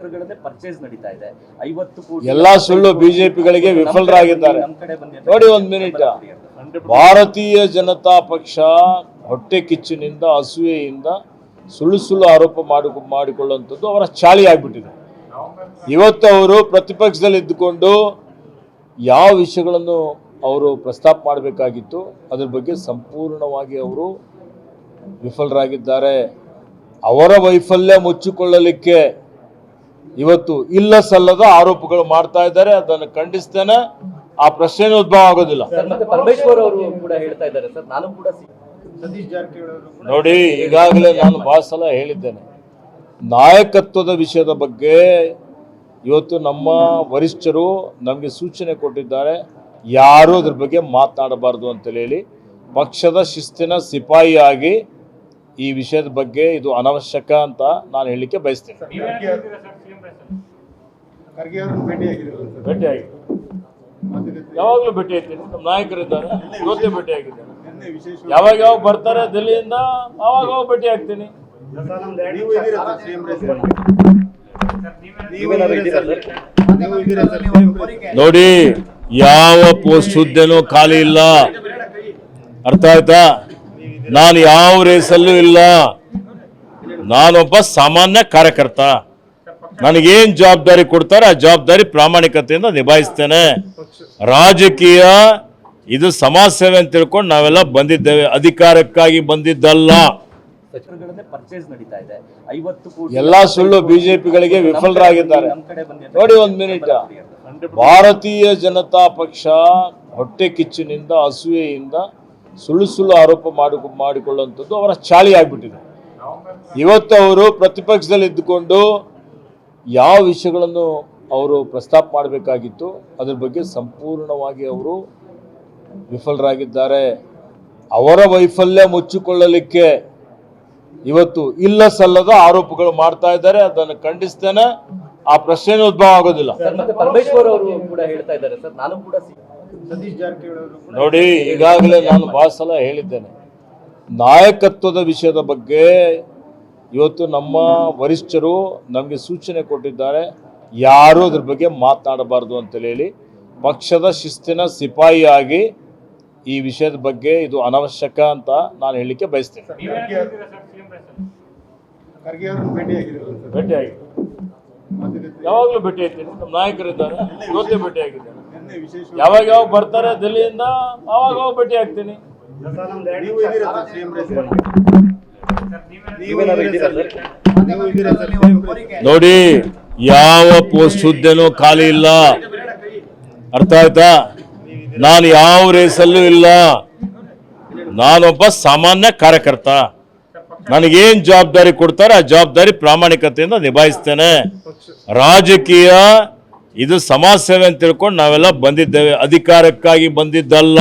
ಸಚಿವರುಗಳನ್ನೇ purchase ನಡೀತಾ ಇದೆ. 50 ಕೋಟಿ ಎಲ್ಲಾ ಸುಳ್ಳು ಬಿಜೆಪಿಗಳಿಗೆ ವಿಫಲರಾಗಿದ್ದಾರೆ. ನೋಡಿ ಒಂದು ಮಿನಿಟ್, ಭಾರತೀಯ ಜನತಾ ಪಕ್ಷ ಹೊಟ್ಟೆ ಕಿಚ್ಚಿನಿಂದ ಅಸೂಯೆಯಿಂದ ಸುಳ್ಳು ಆರೋಪ ಮಾಡಿಕೊಳ್ಳುವಂಥದ್ದು ಅವರ ಚಾಳಿ ಆಗಿಬಿಟ್ಟಿದೆ. ಇವತ್ತು ಅವರು ಪ್ರತಿಪಕ್ಷದಲ್ಲಿ ಇದ್ದುಕೊಂಡು ಯಾವ ವಿಷಯಗಳನ್ನು ಅವರು ಪ್ರಸ್ತಾಪ ಮಾಡಬೇಕಾಗಿತ್ತು ಅದರ ಬಗ್ಗೆ ಸಂಪೂರ್ಣವಾಗಿ ಅವರು ವಿಫಲರಾಗಿದ್ದಾರೆ. ಅವರ ವೈಫಲ್ಯ ಮುಚ್ಚಿಕೊಳ್ಳಲಿಕ್ಕೆ ಇವತ್ತು ಇಲ್ಲ ಸಲ್ಲದ ಆರೋಪಗಳು ಮಾಡ್ತಾ ಇದ್ದಾರೆ. ಅದನ್ನು ಖಂಡಿಸ್ತೇನೆ. ಆ ಪ್ರಶ್ನೆ ಉದ್ಭವ ಆಗೋದಿಲ್ಲ. ಪರಮೇಶ್ವರ್ ಅವರು ಕೂಡ ಹೇಳ್ತಾ ಇದ್ದಾರೆ ಸರ್, ನಾನು ಕೂಡ ನೋಡಿ, ಈಗಾಗಲೇ ನಾನು ಬಹಳ ಸಲ ಹೇಳಿದ್ದೇನೆ, ನಾಯಕತ್ವದ ವಿಷಯದ ಬಗ್ಗೆ ಇವತ್ತು ನಮ್ಮ ವರಿಷ್ಠರು ನಮಗೆ ಸೂಚನೆ ಕೊಟ್ಟಿದ್ದಾರೆ. ಯಾರು ಅದ್ರ ಬಗ್ಗೆ ಮಾತನಾಡಬಾರ್ದು ಅಂತೇಳಿ ಹೇಳಿ ಪಕ್ಷದ ಶಿಸ್ತಿನ ಸಿಪಾಯಿಯಾಗಿ ಈ ವಿಷಯದ ಬಗ್ಗೆ ಇದು ಅನವಶ್ಯಕ ಅಂತ ನಾನು ಹೇಳಲಿಕ್ಕೆ ಬಯಸ್ತೇನೆ. ಭೇಟಿಯಾಗಿ ಯಾವಾಗಲೂ ಭೇಟಿ ಆಗ್ತೀನಿ. ನಮ್ಮ ನಾಯಕರಿದ್ದಾರೆ, ಇವತ್ತೇ ಭೇಟಿ ಆಗಿದ್ದೇನೆ. ಯಾವಾಗ ಬರ್ತಾರೆ ದಿಲ್ಲಿಯಿಂದ ಅವಾಗ ಭೇಟಿ ಆಗ್ತೀನಿ. ನೋಡಿ, ಯಾವ ಪೋಸ್ಟ್ ಹುದ್ದೆನೂ ಖಾಲಿ ಇಲ್ಲ, ಅರ್ಥ ಆಯ್ತಾ? ನಾನು ಯಾವ ರೇಸಲ್ಲೂ ಇಲ್ಲ. ನಾನೊಬ್ಬ ಸಾಮಾನ್ಯ ಕಾರ್ಯಕರ್ತ. ನನಗೇನು ಜವಾಬ್ದಾರಿ ಕೊಡ್ತಾರೆ ಆ ಜವಾಬ್ದಾರಿ ಪ್ರಾಮಾಣಿಕತೆಯಿಂದ ನಿಭಾಯಿಸ್ತೇನೆ. ರಾಜಕೀಯ ಇದು ಸಮಾಜ ಸೇವೆ ಅಂತ ತಿಳ್ಕೊಂಡು ನಾವೆಲ್ಲ ಬಂದಿದ್ದೇವೆ, ಅಧಿಕಾರಕ್ಕಾಗಿ ಬಂದಿದ್ದಲ್ಲ. ಸಚಿವರುಗಳನ್ನೇ ಪರ್ಚೇಸ್ ನಡೀತಾ ಇದೆ. 50 ಕೋಟಿ ಎಲ್ಲಾ ಸುಳ್ಳು ಬಿಜೆಪಿಗಳಿಗೆ ವಿಫಲರಾಗಿದ್ದಾರೆ. ನೋಡಿ ಒಂದು ಮಿನಿಟ್, ಭಾರತೀಯ ಜನತಾ ಪಕ್ಷ ಹೊಟ್ಟೆ ಕಿಚ್ಚಿನಿಂದ ಅಸೂಯೆಯಿಂದ ಸುಳ್ಳು ಆರೋಪ ಮಾಡಿಕೊಳ್ಳುವಂಥದ್ದು ಅವರ ಚಾಳಿ ಆಗಿಬಿಟ್ಟಿದೆ. ಇವತ್ತು ಅವರು ಪ್ರತಿಪಕ್ಷದಲ್ಲಿ ಇದ್ದುಕೊಂಡು ಯಾವ ವಿಷಯಗಳನ್ನು ಅವರು ಪ್ರಸ್ತಾಪ ಮಾಡಬೇಕಾಗಿತ್ತು ಅದರ ಬಗ್ಗೆ ಸಂಪೂರ್ಣವಾಗಿ ಅವರು ವಿಫಲರಾಗಿದ್ದಾರೆ. ಅವರ ವೈಫಲ್ಯ ಮುಚ್ಚಿಕೊಳ್ಳಲಿಕ್ಕೆ ಇವತ್ತು ಇಲ್ಲ ಸಲ್ಲದ ಆರೋಪಗಳು ಮಾಡ್ತಾ ಇದ್ದಾರೆ. ಅದನ್ನು ಖಂಡಿಸ್ತೇನೆ. ಆ ಪ್ರಶ್ನೆ ಉದ್ಭವ ಆಗೋದಿಲ್ಲ. ಪರಮೇಶ್ವರ್ ಅವರು ಕೂಡ ಹೇಳ್ತಾ ಇದ್ದಾರೆ ಸರ್, ನಾನು ಕೂಡ ನೋಡಿ, ಈಗಾಗಲೇ ನಾನು ಬಹಳ ಸಲ ಹೇಳಿದ್ದೇನೆ, ನಾಯಕತ್ವದ ವಿಷಯದ ಬಗ್ಗೆ ಇವತ್ತು ನಮ್ಮ ವರಿಷ್ಠರು ನಮಗೆ ಸೂಚನೆ ಕೊಟ್ಟಿದ್ದಾರೆ. ಯಾರು ಅದ್ರ ಬಗ್ಗೆ ಮಾತನಾಡಬಾರ್ದು ಅಂತೇಳಿ ಹೇಳಿ ಪಕ್ಷದ ಶಿಸ್ತಿನ ಸಿಪಾಯಿಯಾಗಿ ಈ ವಿಷಯದ ಬಗ್ಗೆ ಇದು ಅನವಶ್ಯಕ ಅಂತ ನಾನು ಹೇಳಲಿಕ್ಕೆ ಬಯಸ್ತೇನೆ. ಭೇಟಿಯಾಗಿ ಯಾವಾಗಲೂ ಭೇಟಿ ಆಗ್ತೀನಿ. ನಮ್ಮ ನಾಯಕರಿದ್ದಾರೆ, ಇವತ್ತೇ ಭೇಟಿ ಆಗಿದ್ದೇನೆ. ಯಾವಾಗ ಬರ್ತಾರೆ ದಿಲ್ಲಿಯಿಂದ ಅವಾಗ ಭೇಟಿ ಆಗ್ತೀನಿ. ನೋಡಿ, ಯಾವ ಪೋಸ್ಟ್ ಹುದ್ದೆನೂ ಖಾಲಿ ಇಲ್ಲ, ಅರ್ಥ ಆಯ್ತಾ? ನಾನು ಯಾವ ರೇಸಲ್ಲೂ ಇಲ್ಲ. ನಾನೊಬ್ಬ ಸಾಮಾನ್ಯ ಕಾರ್ಯಕರ್ತ. ನನಗೇನು ಜವಾಬ್ದಾರಿ ಕೊಡ್ತಾರೆ ಆ ಜವಾಬ್ದಾರಿ ಪ್ರಾಮಾಣಿಕತೆಯಿಂದ ನಿಭಾಯಿಸ್ತೇನೆ. ರಾಜಕೀಯ ಇದು ಸಮಾಜ ಸೇವೆ ಅಂತ ತಿಳ್ಕೊಂಡು ನಾವೆಲ್ಲ ಬಂದಿದ್ದೇವೆ, ಅಧಿಕಾರಕ್ಕಾಗಿ ಬಂದಿದ್ದಲ್ಲ.